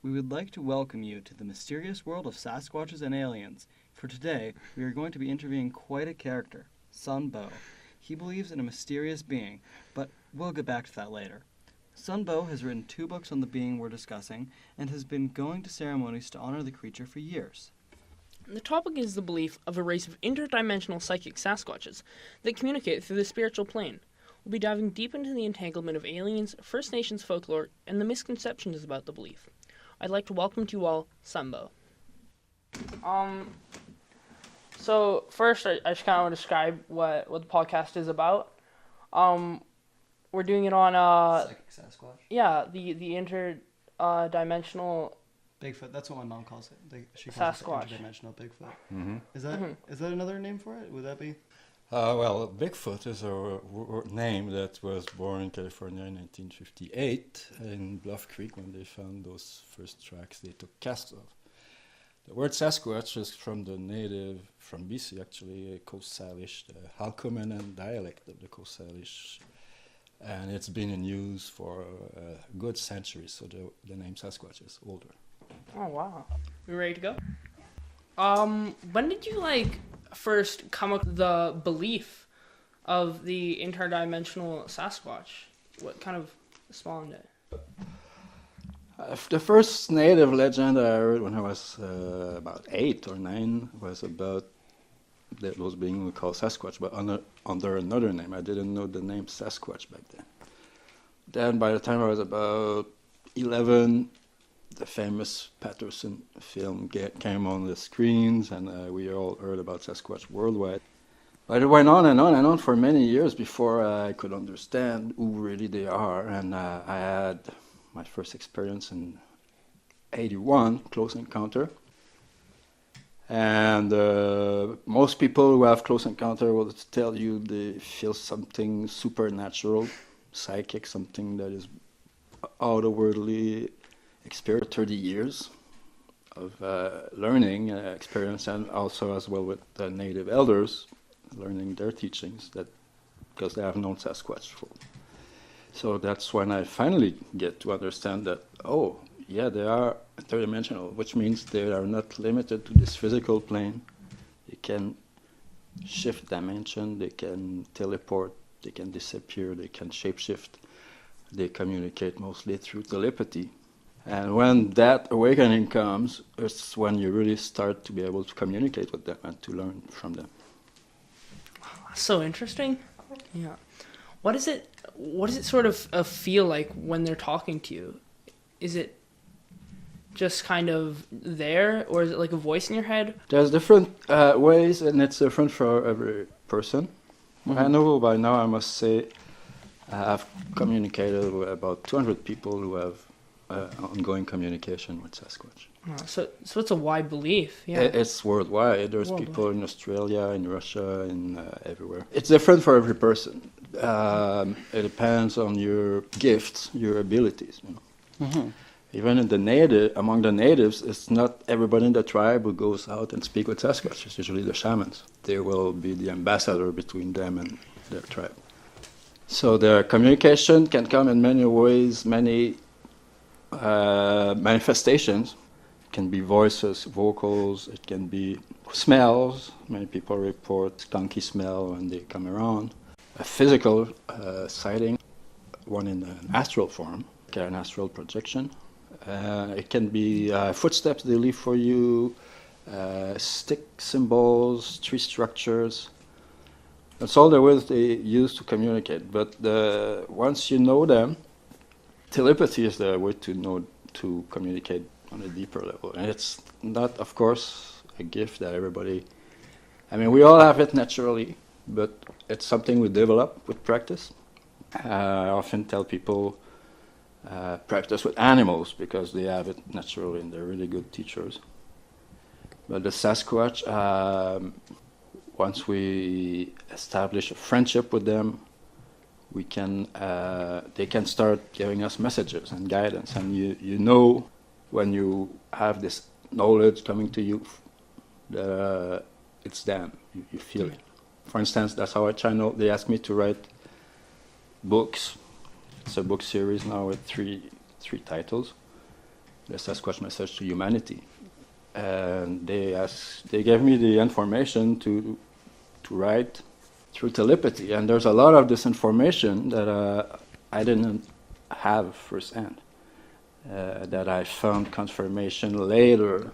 We would like to welcome you to the mysterious world of Sasquatches and aliens. For today, we are going to be interviewing quite a character, SunBôw. He believes in a mysterious being, but we'll get back to that later. SunBôw has written 2 books on the being we're discussing and has been going to ceremonies to honor the creature for years. The topic is the belief of a race of interdimensional psychic Sasquatches that communicate through the spiritual plane. We'll be diving deep into the entanglement of aliens, First Nations folklore, and the misconceptions about the belief. I'd like to welcome to you all, SunBôw. So first, I just kind of want to describe what the podcast is about. We're doing it on Psychic Sasquatch? Yeah, the interdimensional Bigfoot, that's what my mom calls it. She calls Sasquatch. it interdimensional Bigfoot. Mm-hmm. Is that another name for it? Would that be? Well, Bigfoot is a name that was born in California in 1958 in Bluff Creek when they found those first tracks they took casts of. The word Sasquatch is from BC actually, Coast Salish, the Halkomen dialect of the Coast Salish, and it's been in use for a good century, so the name Sasquatch is older. Oh, wow. We ready to go? When did you, first come up with the belief of the interdimensional Sasquatch? What kind of spawned it? The first native legend I heard when I was about 8 or 9 was about that was being called Sasquatch, but under another name. I didn't know the name Sasquatch back then. Then by the time I was about 11, the famous Patterson film came on the screens, and we all heard about Sasquatch worldwide. But it went on and on and on for many years before I could understand who really they are, and I had my first experience in 81, close encounter. And most people who have close encounter will tell you they feel something supernatural, psychic, something that is otherworldly experience. 30 years of learning experience, and also as well with the native elders, learning their teachings, that because they have known Sasquatch for. So that's when I finally get to understand that, oh, yeah, they are interdimensional, which means they are not limited to this physical plane. They can shift dimension, they can teleport, they can disappear, they can shapeshift. They communicate mostly through telepathy. And when that awakening comes, it's when you really start to be able to communicate with them and to learn from them. So interesting. Yeah. What does it sort of feel like when they're talking to you? Is it just kind of there, or is it like a voice in your head? There's different ways, and it's different for every person. Mm-hmm. I know by now, I must say, I've communicated with about 200 people who have ongoing communication with Sasquatch. Oh, so it's a wide belief. Yeah. It's worldwide. There's people in Australia, in Russia, in everywhere. It's different for every person. It depends on your gifts, your abilities. You know. Mm-hmm. Even among the natives, it's not everybody in the tribe who goes out and speak with Sasquatch. It's usually the shamans. They will be the ambassador between them and their tribe. So the communication can come in many ways, many manifestations. It can be voices, vocals, it can be smells. Many people report skunky smell when they come around. A physical sighting, one in an astral form, an astral projection. It can be footsteps they leave for you, stick symbols, tree structures. That's all the words they use to communicate. But once you know them, telepathy is the way to communicate on a deeper level. And it's not, of course, a gift that everybody... I mean, we all have it naturally, but it's something we develop with practice. I often tell people practice with animals because they have it naturally and they're really good teachers. But the Sasquatch, once we establish a friendship with them, they can start giving us messages and guidance. And you know when you have this knowledge coming to you, it's them. You feel it. For instance, that's how I channel. They asked me to write books. It's a book series now with three titles. the Sasquatch message to humanity. And they gave me the information to write through telepathy. And there's a lot of this information that I didn't have firsthand, that I found confirmation later.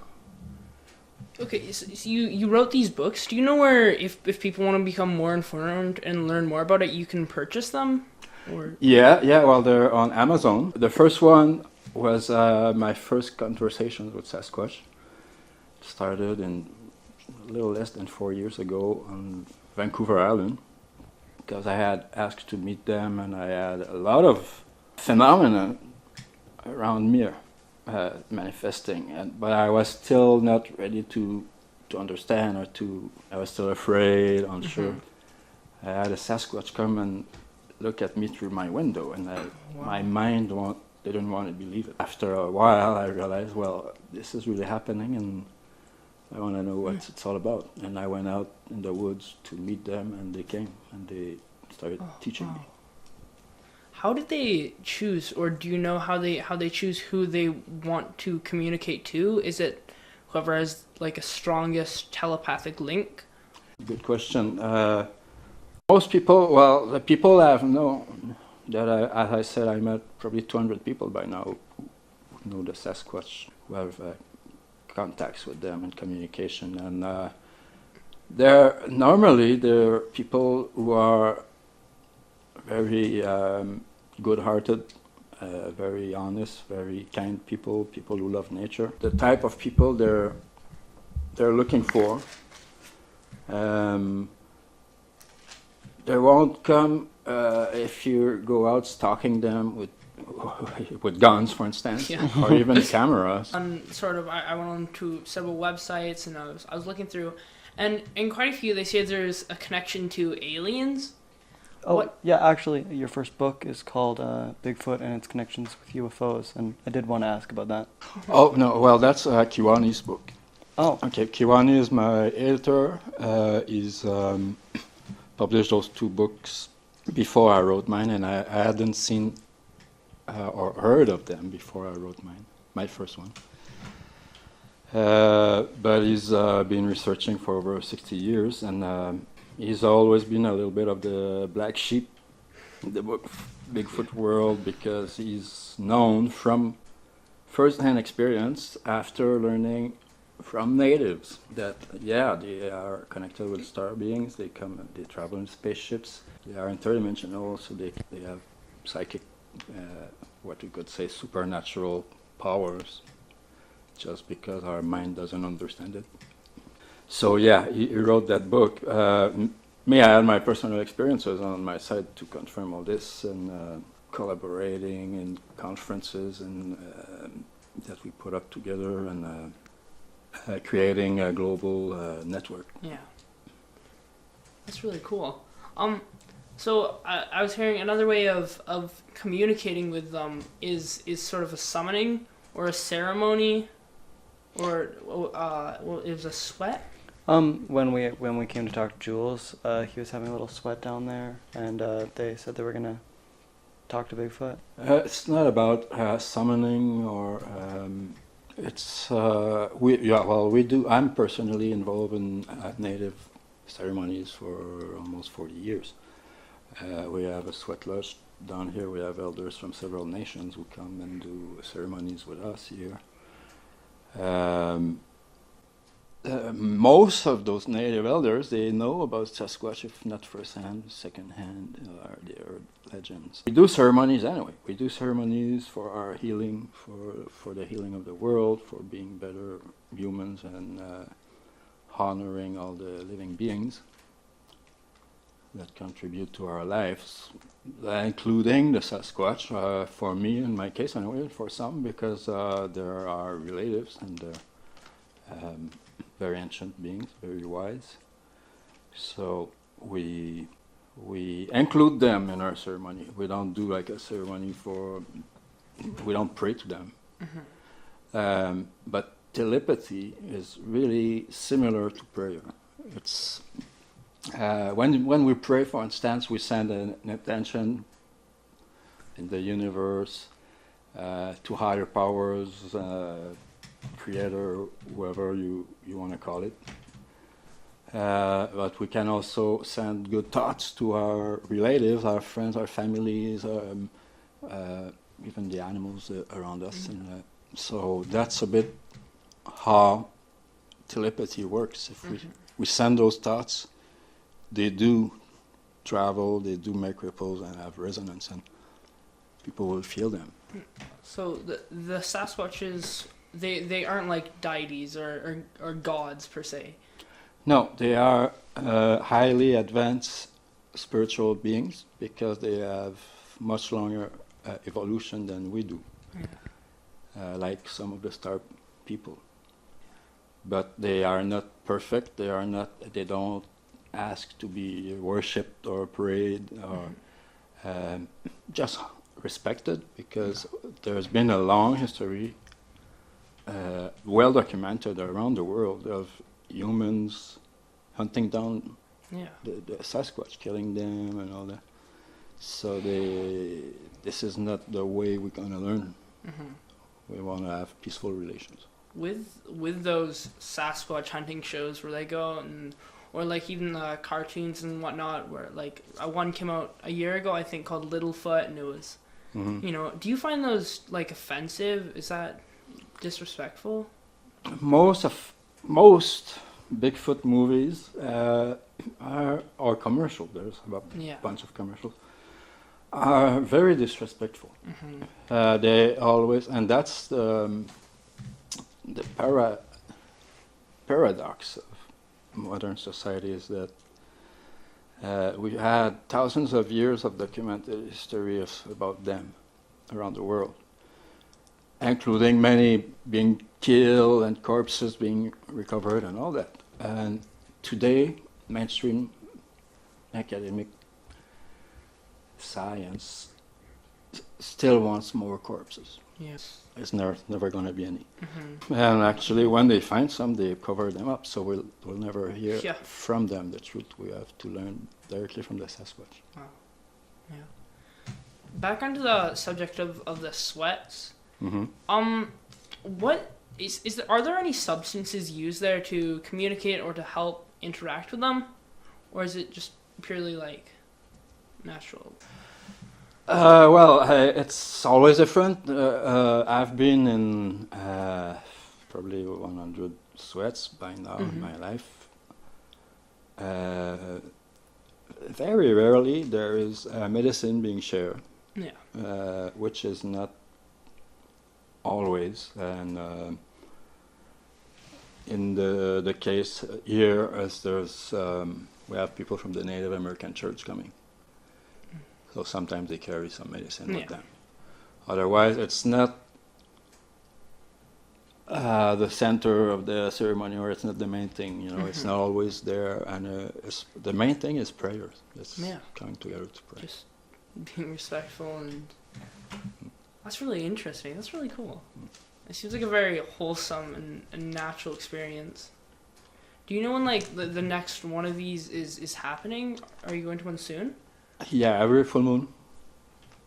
Okay, so you wrote these books. Do you know where, if people want to become more informed and learn more about it, you can purchase them? Or? Yeah, well, they're on Amazon. The first one was my first conversations with Sasquatch. Started in a little less than 4 years ago on Vancouver Island, because I had asked to meet them, and I had a lot of phenomena around me manifesting, but I was still not ready to understand, I was still afraid, unsure. I had a Sasquatch come and look at me through my window, and my mind didn't want to believe it. After a while, I realized, well, this is really happening, and I want to know what it's all about. And I went out in the woods to meet them, and they came, and they started teaching me. How did they choose, or do you know how they choose who they want to communicate to? Is it whoever has like a strongest telepathic link? Good question. Most people, well, the people I've known, that as I said, I met probably 200 people by now who know the Sasquatch, who have contacts with them and communication. And normally they're people who are very good-hearted, very honest, very kind people who love nature. The type of people they're looking for. They won't come if you go out stalking them with guns, for instance, or even cameras. I went on to several websites, and I was looking through, and in quite a few they say there's a connection to aliens. Yeah, actually, your first book is called Bigfoot and Its Connections with UFOs, and I did want to ask about that. Oh, no, well, that's Kiwani's book. Oh. Okay, Kiwani is my editor. He's published those 2 books before I wrote mine, and I hadn't seen or heard of them before I wrote my first one. But he's been researching for over 60 years, and he's always been a little bit of the black sheep in the Bigfoot world, because he's known from first-hand experience after learning from natives that, they are connected with star beings. They travel in spaceships. They are interdimensional, so they have psychic, what we could say, supernatural powers, just because our mind doesn't understand it. So he wrote that book. Me, I had my personal experiences on my side to confirm all this, and collaborating in conferences and that we put up together, and creating a global network. Yeah, that's really cool. So I was hearing another way of communicating with them is sort of a summoning or a ceremony, or it was a sweat. When we came to talk to Jules, he was having a little sweat down there, and they said they were gonna talk to Bigfoot. It's not about summoning or. It's we do. I'm personally involved in native ceremonies for almost 40 years. We have a sweat lodge down here. We have elders from several nations who come and do ceremonies with us here. Most of those native elders, they know about Sasquatch, if not first-hand, second-hand, they're legends. We do ceremonies anyway. We do ceremonies for our healing, for the healing of the world, for being better humans, and honoring all the living beings that contribute to our lives, including the Sasquatch, for me, in my case anyway, for some, because they're our relatives, and they're very ancient beings, very wise. So we include them in our ceremony. We don't do like a ceremony we don't pray to them. Mm-hmm. But telepathy is really similar to prayer. It's when we pray, for instance, we send an intention in the universe, to higher powers, creator, whoever you want to call it. But we can also send good thoughts to our relatives, our friends, our families, even the animals around us. And so that's a bit how telepathy works. If we send those thoughts, they do travel, they do make ripples and have resonance, and people will feel them. So the Sasquatches, they aren't like deities or gods per se. No, they are highly advanced spiritual beings because they have much longer evolution than we do, like some of the star people. But they are not perfect. They don't ask to be worshipped or prayed or just respected, because there's been a long history, well documented around the world, of humans hunting down the Sasquatch, killing them and all that. So this is not the way we're going to learn. We want to have peaceful relations. With those Sasquatch hunting shows where they go out or like even the cartoons and whatnot, where like one came out a year ago, I think, called Littlefoot, and it was, you know, do you find those like offensive? Is that disrespectful? Most Bigfoot movies are commercial. There's a bunch of commercials. Are very disrespectful. They always, and that's the paradox of modern society, is that we had thousands of years of documented history about them around the world, including many being killed and corpses being recovered and all that. And today, mainstream academic science still wants more corpses. Yes. It's never going to be any. And actually, when they find some, they cover them up, so we'll never hear from them the truth. We have to learn directly from the Sasquatch. Wow. Yeah. Back onto the subject of the sweats. What are there any substances used there to communicate or to help interact with them, or is it just purely like natural? It's always different. I've been in probably 100 sweats by now in my life. Very rarely there is medicine being shared, which is not always. And in the case here, as there's we have people from the Native American Church coming. So sometimes they carry some medicine with them. Otherwise, it's not the center of the ceremony, or it's not the main thing. You know, it's not always there. And the main thing is prayers. It's coming together to pray. Just being respectful, and that's really interesting. That's really cool. It seems like a very wholesome and natural experience. Do you know when like the next one of these is happening? Are you going to one soon? Yeah, every full moon.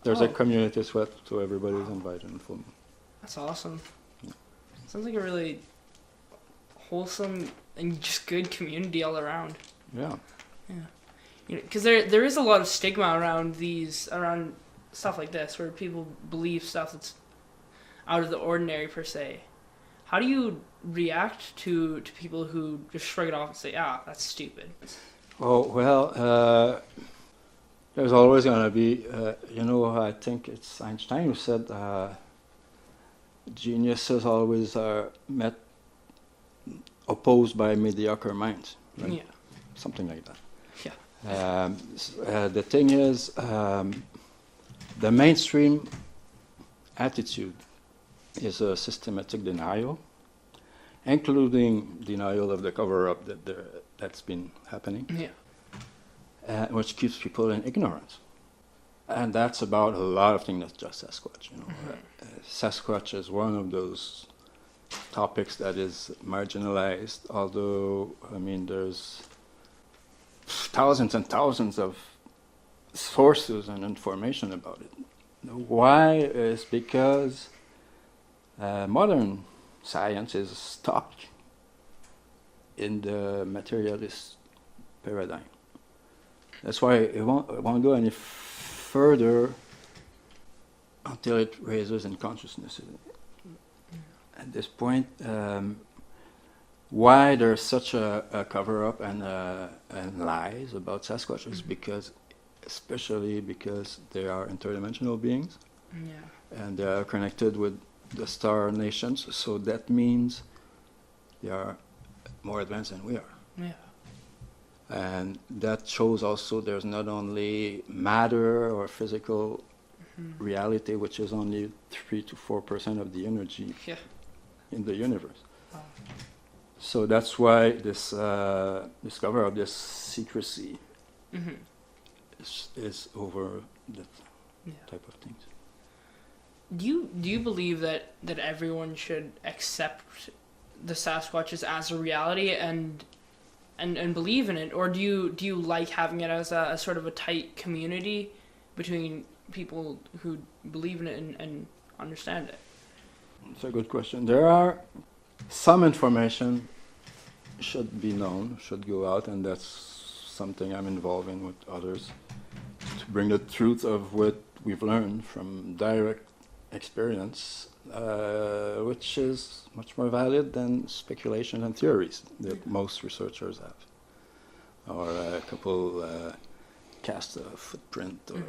There's a community sweat, so everybody's invited in full moon. That's awesome. Sounds like a really wholesome and just good community all around. Yeah. Yeah. You know, because there is a lot of stigma around stuff like this, where people believe stuff that's out of the ordinary per se. How do you react to people who just shrug it off and say, that's stupid? Oh, well, there's always going to be, I think it's Einstein who said geniuses always are opposed by mediocre minds. Right? Yeah. Something like that. Yeah. The thing is, the mainstream attitude is a systematic denial, including denial of the cover-up that's been happening. Yeah. Which keeps people in ignorance. And that's about a lot of things, not just Sasquatch. Sasquatch is one of those topics that is marginalized, although, there's thousands and thousands of sources and information about it. Why is because modern science is stuck in the materialist paradigm. That's why it won't go any further until it raises in consciousness. At this point, why there's such a cover-up and lies about Sasquatch is because, especially because they are interdimensional beings, and they are connected with the star nations. So that means they are more advanced than we are. Yeah. And that shows also there's not only matter or physical reality, which is only 3 to 4% of the energy in the universe. Wow. So that's why this discover of this secrecy is over that type of things. Do you believe that everyone should accept the Sasquatches as a reality and believe in it, or do you like having it as a sort of a tight community between people who believe in it and understand it? It's a good question. There are some information should be known, should go out, and that's something I'm involving with others to bring the truth of what we've learned from direct experience, which is much more valid than speculation and theories that most researchers have, or a couple cast a footprint. Or,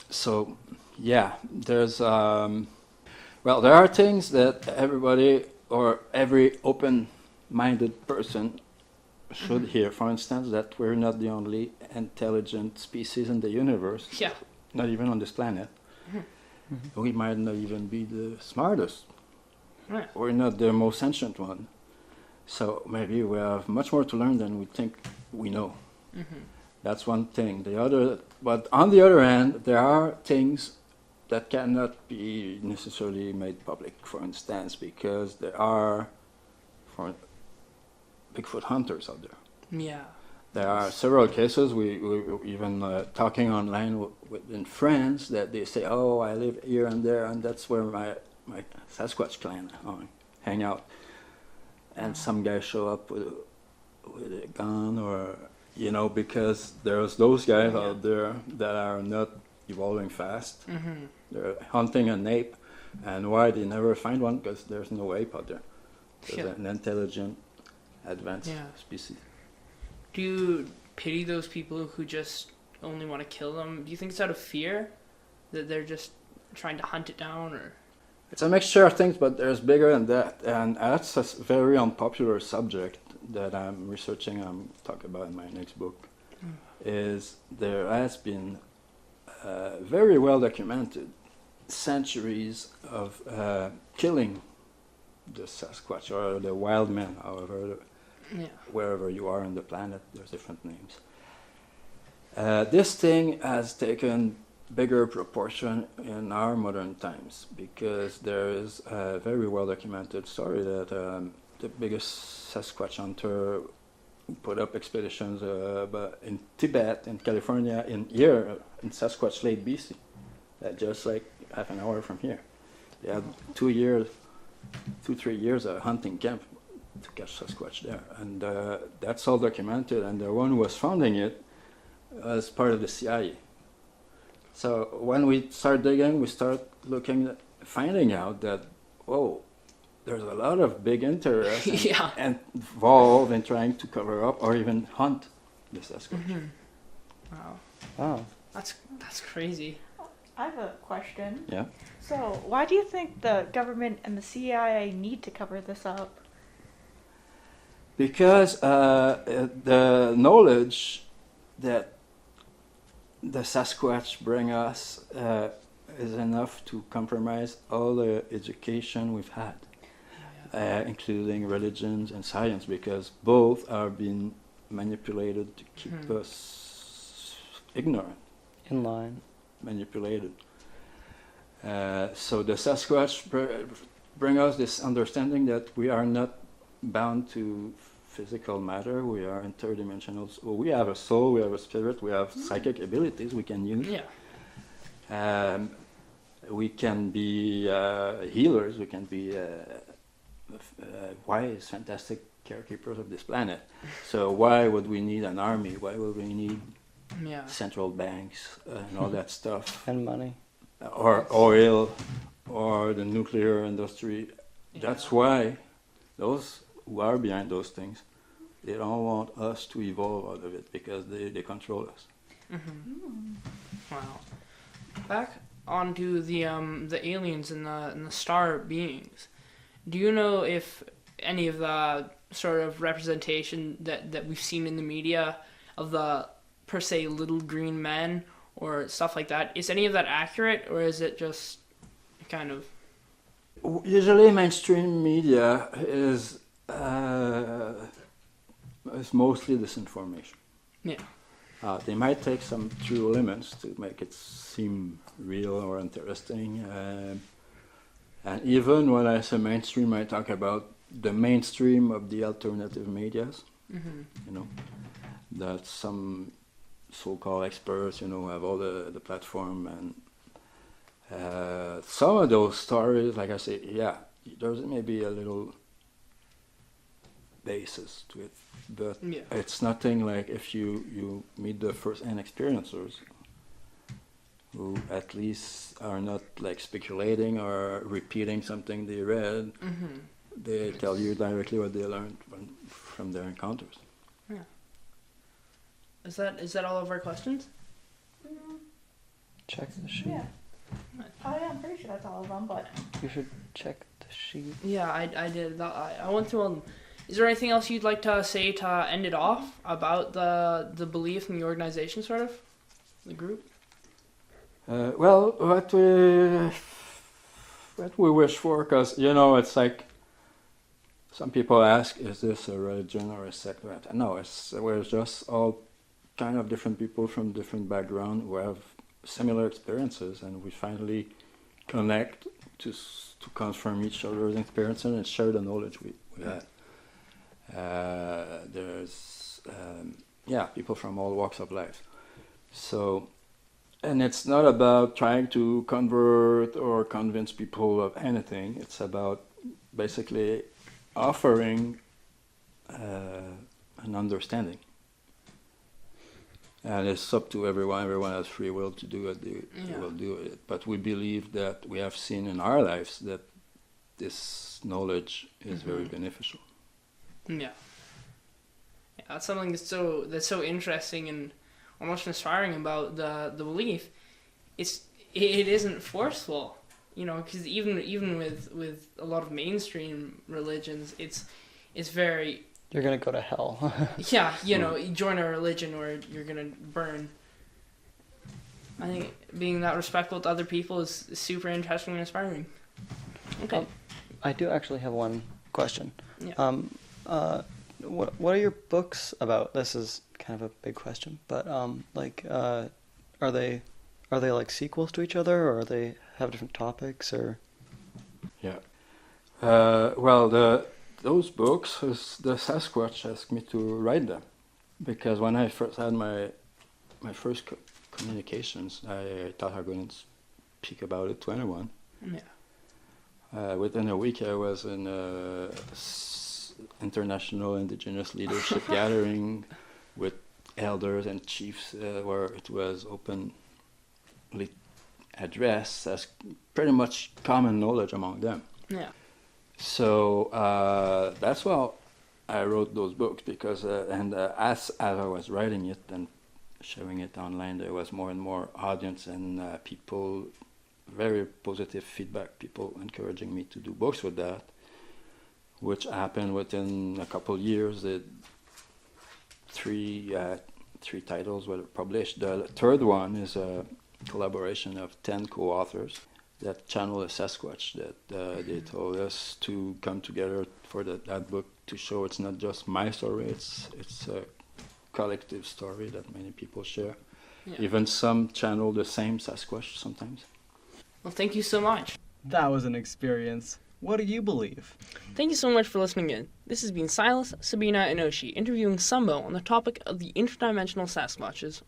so, yeah, there's there are things that everybody or every open-minded person should hear. For instance, that we're not the only intelligent species in the universe. Yeah. Not even on this planet. We might not even be the smartest. Right. We're not the most sentient one. So maybe we have much more to learn than we think we know. That's one thing. But on the other hand, there are things that cannot be necessarily made public, for instance, because there are Bigfoot hunters out there. Yeah. There are several cases, we even talking online in France, that they say, oh, I live here and there, and that's where my Sasquatch clan hang out. And some guys show up with a gun, or, because there's those guys out there that are not evolving fast. They're hunting an ape, and why they never find one? Because there's no ape out there. There's an intelligent, advanced species. Do you pity those people who just only want to kill them? Do you think it's out of fear that they're just trying to hunt it down, or? It's a mixture of things, but there's bigger than that, and that's a very unpopular subject that I'm researching. I'm talking about in my next book. Is there has been very well documented centuries of killing the Sasquatch or the wild man, however. Wherever you are on the planet, there's different names. This thing has taken bigger proportion in our modern times because there is a very well documented story that the biggest Sasquatch hunter put up expeditions in Tibet, in California, in Sasquatch Lake, BC, just like half an hour from here. They had 3 years of hunting camp to catch Sasquatch there, and that's all documented, and the one who was founding it was part of the CIA. So when we start digging, we start finding out that, there's a lot of big interest and involved in trying to cover up or even hunt the Sasquatch. Wow. That's crazy. I have a question. Yeah. So why do you think the government and the CIA need to cover this up? Because the knowledge that the Sasquatch bring us is enough to compromise all the education we've had, including religions and science, because both are being manipulated to keep us ignorant. In line. Manipulated. So the Sasquatch bring us this understanding that we are not bound to physical matter. We are interdimensional. So we have a soul, we have a spirit, we have psychic abilities we can use. We can be healers, we can be wise, fantastic carekeepers of this planet. So why would we need an army? Why would we need central banks and all that stuff? And money. Or oil, or the nuclear industry. That's why those who are behind those things, they don't want us to evolve out of it because they control us. Wow. Back onto the aliens and the star beings. Do you know if any of the sort of representation that we've seen in the media of the per se little green men or stuff like that, is any of that accurate, or is it just kind of? Usually, mainstream media is mostly disinformation. Yeah. They might take some true elements to make it seem real or interesting. And even when I say mainstream, I talk about the mainstream of the alternative medias. You know, that some so-called experts, you know, have all the platform, and some of those stories, like I say, there's maybe a little basis to it, but it's nothing like if you meet the first-hand experiencers who at least are not like speculating or repeating something they read. They tell you directly what they learned from their encounters. Yeah. Is that all of our questions? Check the sheet. Yeah. I'm pretty sure that's all of them, but You should check the sheet. Yeah, I did. I went through them. Is there anything else you'd like to say to end it off about the belief in the organization, sort of? The group? Well, what we wish for, because, you know, it's like some people ask, is this a religion or a sect? No, we're just all kind of different people from different backgrounds who have similar experiences, and we finally connect to confirm each other's experiences and share the knowledge we had. There's people from all walks of life. So, and it's not about trying to convert or convince people of anything. It's about basically offering an understanding. And it's up to everyone. Everyone has free will to do what they will do with it. But we believe that we have seen in our lives that this knowledge is very beneficial. Yeah, that's something that's so interesting and almost inspiring about the belief. It isn't forceful, you know, because even with a lot of mainstream religions, it's very. You're gonna go to hell. Yeah, you know, you join a religion or you're gonna burn. I think being that respectful to other people is super interesting and inspiring. Okay. I do actually have one question. Yeah. What are your books about? This is kind of a big question, but are they like sequels to each other, or they have different topics, or? Yeah. Those books, the Sasquatch asked me to write them, because when I first had my first communications, I thought I was going to speak about it to anyone. Yeah. Within a week, I was in a international indigenous leadership gathering with elders and chiefs, where it was openly addressed as pretty much common knowledge among them. Yeah. So that's why I wrote those books, because as I was writing it and showing it online, there was more and more audience and people, very positive feedback, people encouraging me to do books with that, which happened within a couple of years. Three titles were published. The third one is a collaboration of 10 co-authors that channel a Sasquatch, that they told us to come together for that book to show it's not just my story, it's a collective story that many people share. Yeah. Even some channel the same Sasquatch sometimes. Well, thank you so much. That was an experience. What do you believe? Thank you so much for listening in. This has been Silas, Sabina, and Oshi interviewing SunBôw on the topic of the interdimensional Sasquatches.